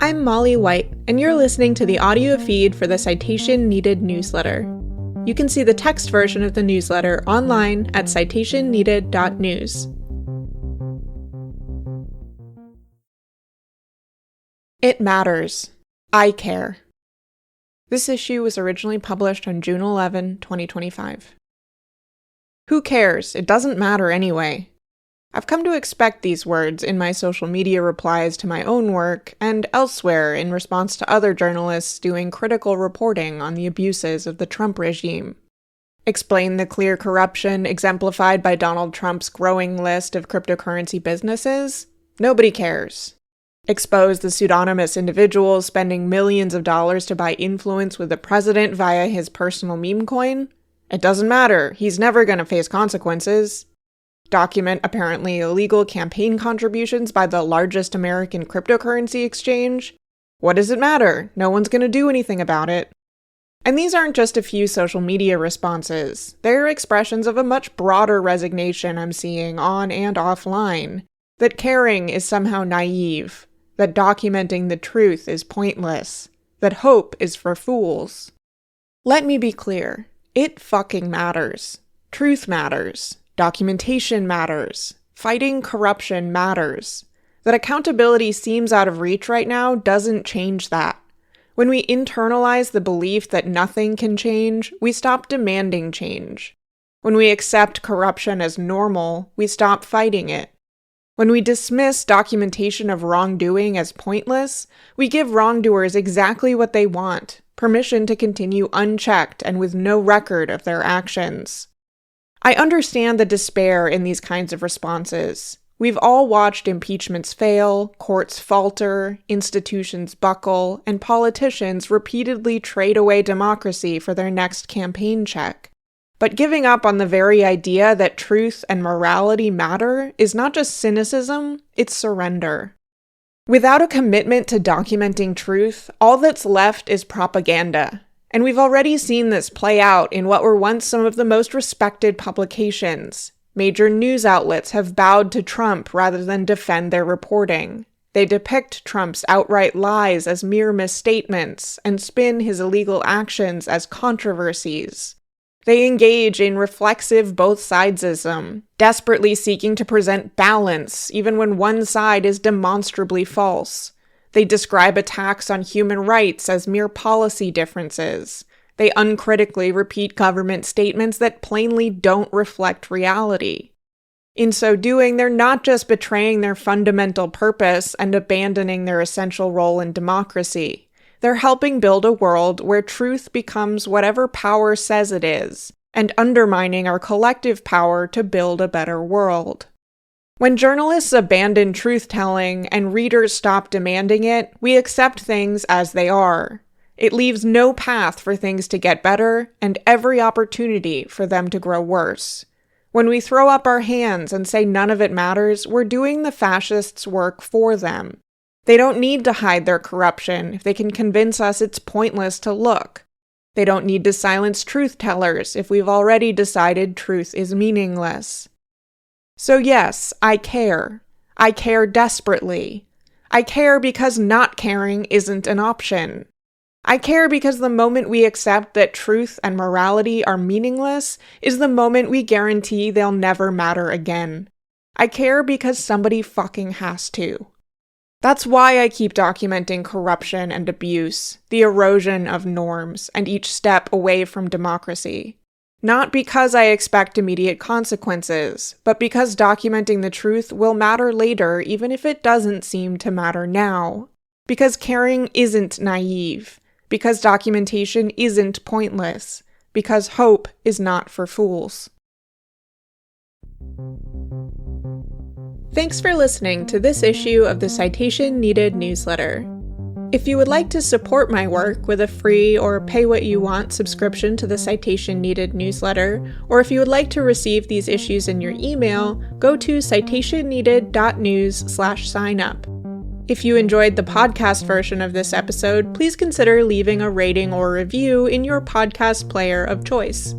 I'm Molly White, and you're listening to the audio feed for the Citation Needed newsletter. You can see the text version of the newsletter online at citationneeded.news. It matters. I care. This issue was originally published on June 11, 2025. Who cares? It doesn't matter anyway. I've come to expect these words in my social media replies to my own work and elsewhere in response to other journalists doing critical reporting on the abuses of the Trump regime. Explain the clear corruption exemplified by Donald Trump's growing list of cryptocurrency businesses? Nobody cares. Expose the pseudonymous individuals spending millions of dollars to buy influence with the president via his personal meme coin? It doesn't matter. He's never going to face consequences. Document apparently illegal campaign contributions by the largest American cryptocurrency exchange? What does it matter? No one's going to do anything about it. And these aren't just a few social media responses. They're expressions of a much broader resignation I'm seeing on and offline. That caring is somehow naive. That documenting the truth is pointless. That hope is for fools. Let me be clear. It fucking matters. Truth matters. Documentation matters. Fighting corruption matters. That accountability seems out of reach right now doesn't change that. When we internalize the belief that nothing can change, we stop demanding change. When we accept corruption as normal, we stop fighting it. When we dismiss documentation of wrongdoing as pointless, we give wrongdoers exactly what they want, permission to continue unchecked and with no record of their actions. I understand the despair in these kinds of responses. We've all watched impeachments fail, courts falter, institutions buckle, and politicians repeatedly trade away democracy for their next campaign check. But giving up on the very idea that truth and morality matter is not just cynicism, it's surrender. Without a commitment to documenting truth, all that's left is propaganda. And we've already seen this play out in what were once some of the most respected publications. Major news outlets have bowed to Trump rather than defend their reporting. They depict Trump's outright lies as mere misstatements and spin his illegal actions as controversies. They engage in reflexive both-sidesism, desperately seeking to present balance even when one side is demonstrably false. They describe attacks on human rights as mere policy differences. They uncritically repeat government statements that plainly don't reflect reality. In so doing, they're not just betraying their fundamental purpose and abandoning their essential role in democracy. They're helping build a world where truth becomes whatever power says it is, and undermining our collective power to build a better world. When journalists abandon truth-telling and readers stop demanding it, we accept things as they are. It leaves no path for things to get better and every opportunity for them to grow worse. When we throw up our hands and say none of it matters, we're doing the fascists' work for them. They don't need to hide their corruption if they can convince us it's pointless to look. They don't need to silence truth-tellers if we've already decided truth is meaningless. So yes, I care. I care desperately. I care because not caring isn't an option. I care because the moment we accept that truth and morality are meaningless is the moment we guarantee they'll never matter again. I care because somebody fucking has to. That's why I keep documenting corruption and abuse, the erosion of norms, and each step away from democracy. Not because I expect immediate consequences, but because documenting the truth will matter later even if it doesn't seem to matter now. Because caring isn't naive. Because documentation isn't pointless. Because hope is not for fools. Thanks for listening to this issue of the Citation Needed newsletter. If you would like to support my work with a free or pay-what-you-want subscription to the Citation Needed newsletter, or if you would like to receive these issues in your email, go to citationneeded.news/sign-up. If you enjoyed the podcast version of this episode, please consider leaving a rating or review in your podcast player of choice.